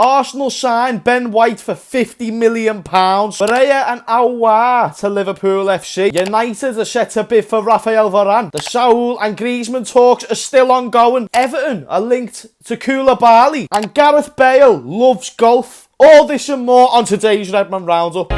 Arsenal signed Ben White for £50 million. Barrella and Aouar to Liverpool FC. United are set to bid for Raphael Varane. The Saul and Griezmann talks are still ongoing. Everton are linked to Koulibaly. And Gareth Bale loves golf. All this and more on today's Redmond Roundup.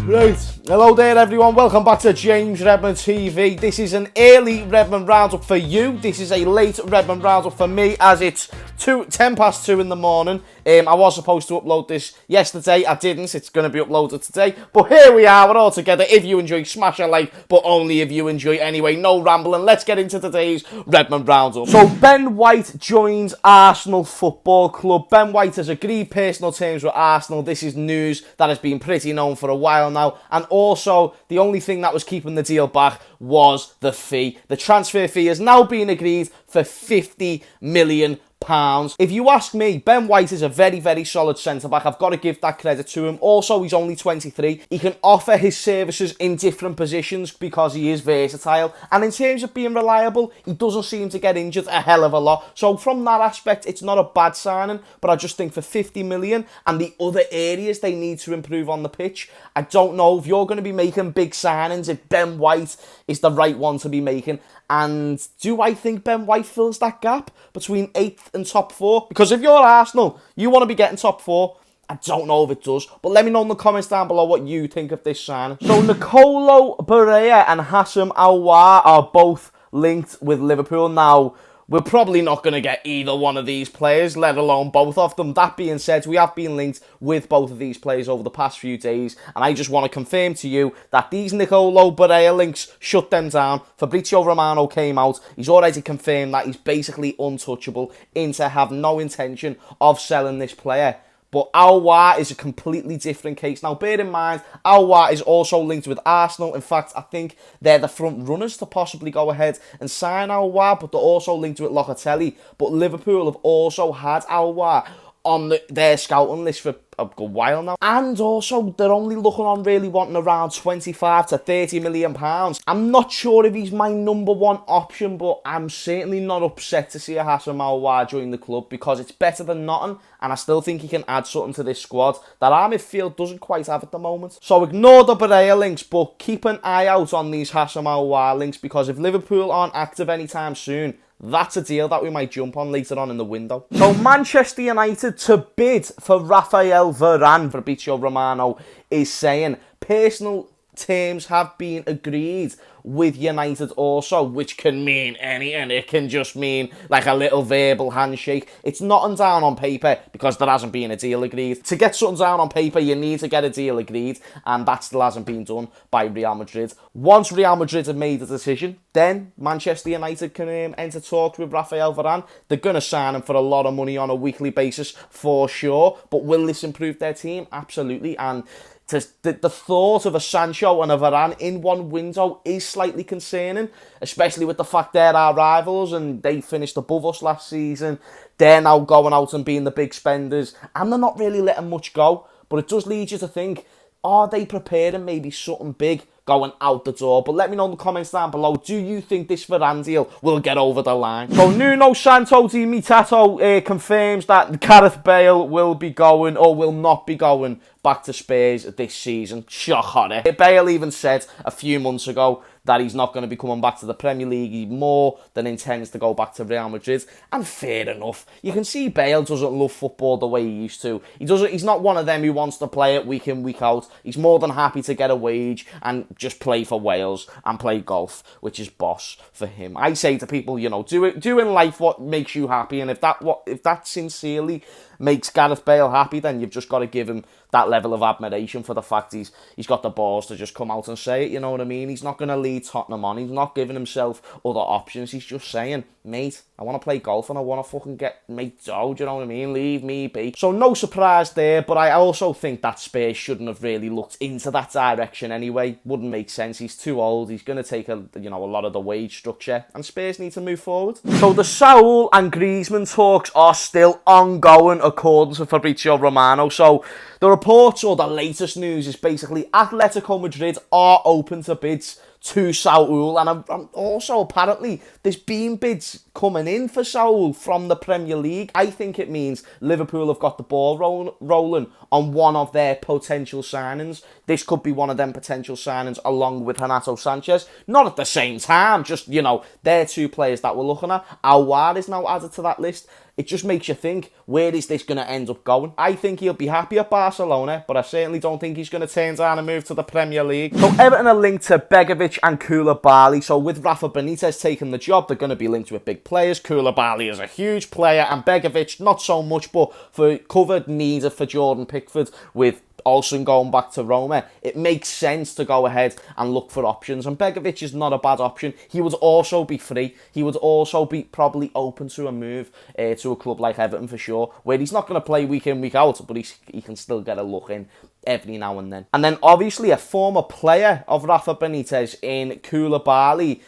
Right, hello there everyone, welcome back to James Redmond TV. This is an early Redmond Roundup for you. This is a late Redmond Roundup for me, as it's 10 past 2 in the morning. I was supposed to upload this yesterday, I didn't, it's going to be uploaded today. But here we are, we're all together. If you enjoy, smash a like, but only if you enjoy anyway. No rambling, let's get into today's Redmond Roundup. So Ben White joins Arsenal Football Club. Ben White has agreed personal terms with Arsenal. This is news that has been pretty known for a while now. And also, the only thing that was keeping the deal back was the fee. The transfer fee has now been agreed for £50 million. If you ask me, Ben White is a very, very solid centre-back. I've got to give that credit to him. Also, he's only 23. He can offer his services in different positions because he is versatile. And in terms of being reliable, he doesn't seem to get injured a hell of a lot. So from that aspect, it's not a bad signing. But I just think for £50 million and the other areas they need to improve on the pitch, I don't know if you're going to be making big signings, if Ben White is the right one to be making. And do I think Ben White fills that gap between 8th and top 4? Because if you're Arsenal, you want to be getting top 4. I don't know if it does, but let me know in the comments down below what you think of this signing. So Nicolo Barrella and Aouar are both linked with Liverpool. Now, we're probably not going to get either one of these players, let alone both of them. That being said, we have been linked with both of these players over the past few days, and I just want to confirm to you that these Nicolo Barrella links shut them down. Fabrizio Romano came out. He's already confirmed that he's basically untouchable. Inter have no intention of selling this player. But Aouar is a completely different case. Now, bear in mind, Aouar is also linked with Arsenal. In fact, I think they're the front runners to possibly go ahead and sign Aouar, but they're also linked with Locatelli. But Liverpool have also had Aouar on their scouting list for a good while now. And also, they're only looking on really wanting around 25 to 30 million pounds. I'm not sure if he's my number one option, but I'm certainly not upset to see a Aouar join the club because it's better than nothing, and I still think he can add something to this squad that our midfield doesn't quite have at the moment. So ignore the Barrella links, but keep an eye out on these Aouar links, because if Liverpool aren't active anytime soon, that's a deal that we might jump on later on in the window. So Manchester United to bid for Raphael Varane, Fabrizio Romano is saying. Personal terms have been agreed with United also, which can mean anything. It can just mean like a little verbal handshake. It's not down on paper because there hasn't been a deal agreed. To get something down on paper, you need to get a deal agreed, and that still hasn't been done by Real Madrid. Once Real Madrid have made a decision, then Manchester United can enter talks with Raphael Varane. They're going to sign him for a lot of money on a weekly basis for sure, but will this improve their team? Absolutely. And the thought of a Sancho and a Varane in one window is slightly concerning, especially with the fact they're our rivals and they finished above us last season. They're now going out and being the big spenders, and they're not really letting much go. But it does lead you to think, are they preparing maybe something big going out the door? But let me know in the comments down below, do you think this Varane deal will get over the line? So Nuno Santo Di Mitato confirms that Gareth Bale will be going, or will not be going, back to Spurs this season. Shock horror. Bale even said a few months ago that he's not going to be coming back to the Premier League. He more than intends to go back to Real Madrid. And fair enough. You can see Bale doesn't love football the way he used to. He's not one of them who wants to play it week in, week out. He's more than happy to get a wage and just play for Wales and play golf, which is boss for him. I say to people, you know, do in life what makes you happy, and if that sincerely makes Gareth Bale happy, then you've just got to give him that level of admiration for the fact he's got the balls to just come out and say it, you know what I mean? He's not going to lead Tottenham on. He's not giving himself other options. He's just saying, mate, I want to play golf and I want to fucking make dough, do you know what I mean? Leave me be. So no surprise there, but I also think that Spurs shouldn't have really looked into that direction anyway. Wouldn't make sense. He's too old. He's going to take a lot of the wage structure, and Spurs need to move forward. So the Saul and Griezmann talks are still ongoing, according to Fabrizio Romano. So the report reports, or the latest news, is basically Atletico Madrid are open to bids to Saul, and also apparently there's been bids coming in for Saul from the Premier League. I think it means Liverpool have got the ball rolling on one of their potential signings. This could be one of them potential signings along with Renato Sanchez. Not at the same time, just, they're two players that we're looking at. Aouar is now added to that list. It just makes you think, where is this going to end up going? I think he'll be happy at Barcelona, but I certainly don't think he's going to turn down and move to the Premier League. So Everton are linked to Begovic and Koulibaly. So with Rafa Benitez taking the job, they're going to be linked with big players. Koulibaly is a huge player, and Begovic, not so much, but for covered needs for Jordan Pickford, with Olsen going back to Roma, it makes sense to go ahead and look for options. And Begovic is not a bad option. He would also be free. He would also be probably open to a move to a club like Everton for sure, where he's not going to play week in, week out, but he can still get a look in every now and then. And then obviously a former player of Rafa Benitez in Koulibaly,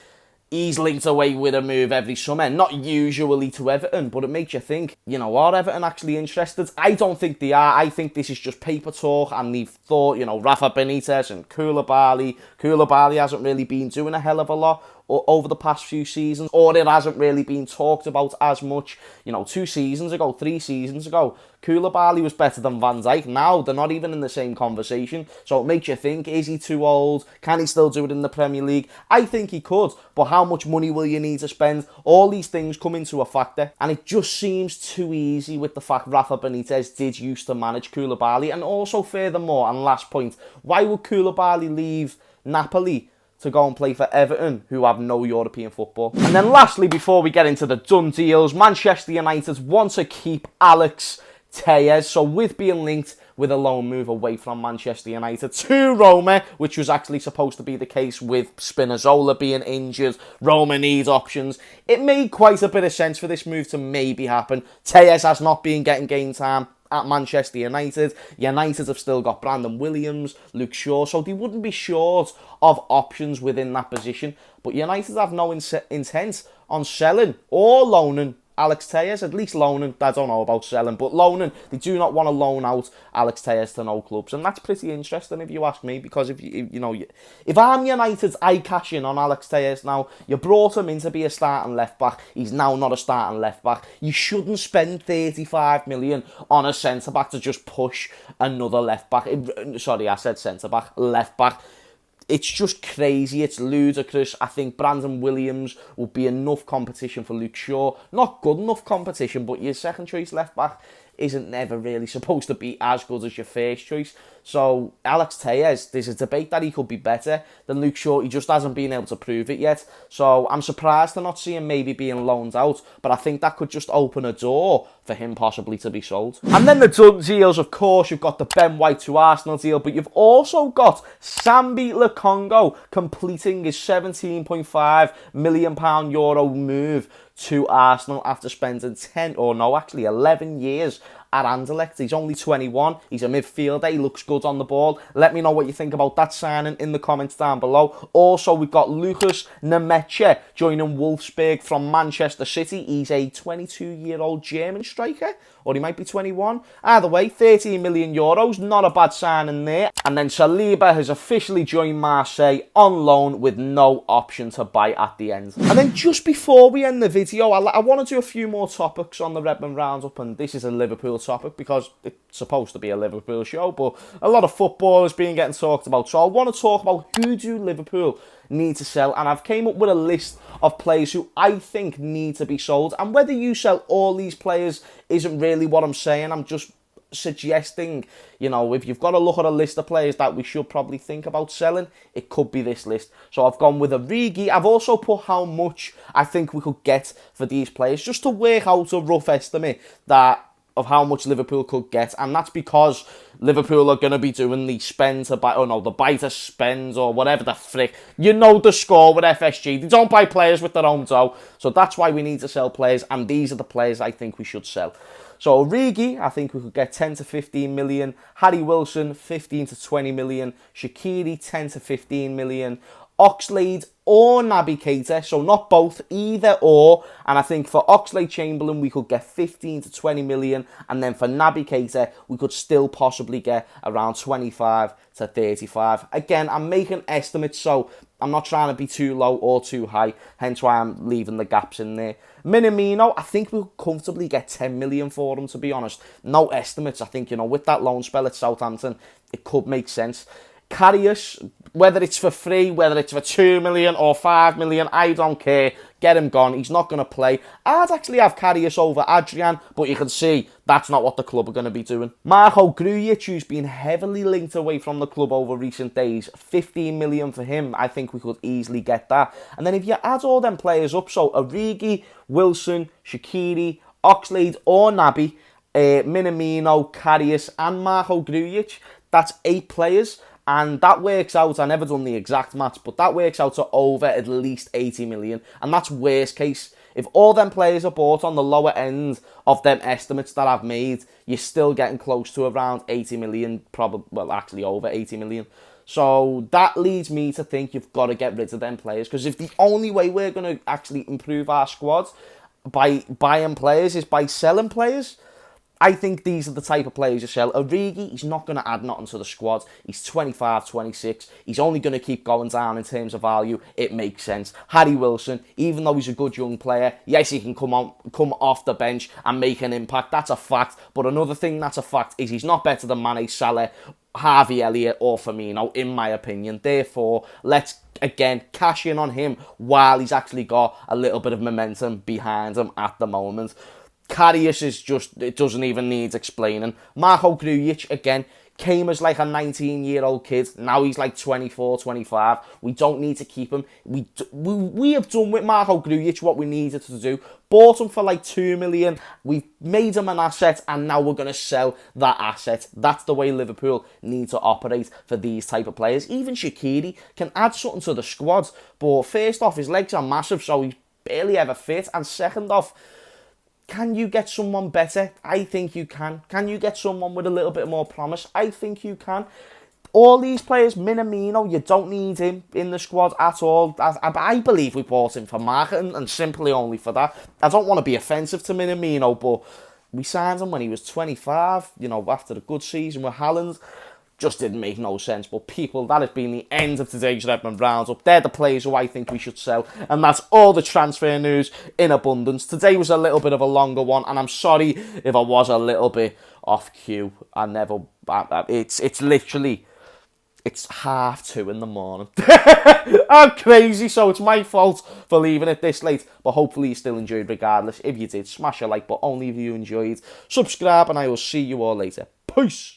he's linked away with a move every summer. Not usually to Everton, but it makes you think, are Everton actually interested? I don't think they are. I think this is just paper talk, and they've thought, Rafa Benitez and Koulibaly. Koulibaly hasn't really been doing a hell of a lot over the past few seasons, or it hasn't really been talked about as much. 2 seasons ago, 3 seasons ago, Koulibaly was better than Van Dijk. Now they're not even in the same conversation, so it makes you think, is he too old? Can he still do it in the Premier League? I think he could, but how much money will you need to spend? All these things come into a factor, and it just seems too easy with the fact Rafa Benitez did used to manage Koulibaly. And also, furthermore, and last point, why would Koulibaly leave Napoli to go and play for Everton, who have no European football? And then lastly, before we get into the done deals, Manchester United want to keep Alex Telles. So with being linked with a loan move away from Manchester United to Roma, which was actually supposed to be the case with Spinazzola being injured, Roma needs options. It made quite a bit of sense for this move to maybe happen. Telles has not been getting game time at Manchester United. United have still got Brandon Williams, Luke Shaw, so they wouldn't be short of options within that position. But United have no intent on selling or loaning Alex Telles, at least loaning. I don't know about selling, but loaning. They do not want to loan out Alex Telles to no clubs, and that's pretty interesting if you ask me. Because if I'm United, I cash in on Alex Telles now. You brought him in to be a starting left back. He's now not a starting left back. You shouldn't spend 35 million on a centre back to just push another left back. Sorry, I said centre back, left back. It's just crazy. It's ludicrous. I think Brandon Williams will be enough competition for Luke Shaw. Not good enough competition, but your second choice left back isn't never really supposed to be as good as your first choice. So Alex Telles, there's a debate that he could be better than Luke Shaw. He just hasn't been able to prove it yet. So I'm surprised to not see him maybe being loaned out, but I think that could just open a door for him possibly to be sold. And then the done deals, of course, you've got the Ben White to Arsenal deal, but you've also got Sambi Lokonga completing his £17.5 million Euro move to Arsenal after spending 11 years at Anderlecht. He's only 21. He's a midfielder. He looks good on the ball. Let me know what you think about that signing in the comments down below. Also, we've got Lucas Nemecha joining Wolfsburg from Manchester City. He's a 22-year-old German striker, or he might be 21. Either way, 13 million euros. Not a bad signing there. And then Saliba has officially joined Marseille on loan with no option to buy at the end. And then just before we end the video, I want to do a few more topics on the Redmond Roundup, and this is a Liverpool topic because it's supposed to be a Liverpool show, but a lot of football is being getting talked about. So I want to talk about who do Liverpool need to sell, and I've came up with a list of players who I think need to be sold. And whether you sell all these players isn't really what I'm saying. I'm just suggesting, if you've got to look at a list of players that we should probably think about selling, it could be this list. So I've gone with Origi. I've also put how much I think we could get for these players, just to work out a rough estimate of how much Liverpool could get. And that's because Liverpool are going to be doing the spend to buy, the buy to spend, or whatever the frick. The score with FSG. They don't buy players with their own dough. So that's why we need to sell players, and these are the players I think we should sell. So Origi, I think we could get 10 to 15 million. Harry Wilson, 15 to 20 million. Shaqiri, 10 to 15 million. Oxlade or Naby Keita, so not both, either or. And I think for Oxlade-Chamberlain, we could get 15 to 20 million. And then for Naby Keita, we could still possibly get around 25 to 35. Again, I'm making estimates, so I'm not trying to be too low or too high, hence why I'm leaving the gaps in there. Minamino, I think we'll comfortably get 10 million for him, to be honest. No estimates. I think, with that loan spell at Southampton, it could make sense. Karius, whether it's for free, whether it's for 2 million or 5 million, I don't care. Get him gone. He's not going to play. I'd actually have Karius over Adrian, but you can see that's not what the club are going to be doing. Marco Grujic, who's been heavily linked away from the club over recent days, 15 million for him. I think we could easily get that. And then if you add all them players up, so Origi, Wilson, Shaqiri, Oxlade or Naby, Minamino, Karius and Marco Grujic, that's 8 players. And that works out, I never done the exact maths, but that works out to over at least 80 million. And that's worst case. If all them players are bought on the lower end of them estimates that I've made, you're still getting close to around 80 million, probably, well, actually over 80 million. So that leads me to think you've got to get rid of them players. Because if the only way we're going to actually improve our squad by buying players is by selling players, I think these are the type of players you sell. Origi, he's not going to add nothing to the squad. He's 25, 26. He's only going to keep going down in terms of value. It makes sense. Harry Wilson, even though he's a good young player, yes, he can come off the bench and make an impact. That's a fact. But another thing that's a fact is he's not better than Mane, Salah, Harvey Elliott or Firmino, in my opinion. Therefore, let's, again, cash in on him while he's actually got a little bit of momentum behind him at the moment. Karius is just, it doesn't even need explaining. Marco Grujic, again, came as like a 19-year-old kid. Now he's like 24, 25. We don't need to keep him. We have done with Marco Grujic what we needed to do. Bought him for like 2 million. We've made him an asset and now we're going to sell that asset. That's the way Liverpool need to operate for these type of players. Even Shaqiri can add something to the squad. But first off, his legs are massive, so he's barely ever fit. And second off, can you get someone better? I think you can. Can you get someone with a little bit more promise? I think you can. All these players, Minamino, you don't need him in the squad at all. I believe we bought him for marketing and simply only for that. I don't want to be offensive to Minamino, but we signed him when he was 25, after a good season with Haaland. Just didn't make no sense. But people, that has been the end of today's Redmond Roundup. They're the players who I think we should sell. And that's all the transfer news in abundance. Today was a little bit of a longer one. And I'm sorry if I was a little bit off cue. It's literally, it's 2:30 in the morning. I'm crazy, so it's my fault for leaving it this late. But hopefully you still enjoyed regardless. If you did, smash a like, but only if you enjoyed. Subscribe and I will see you all later. Peace.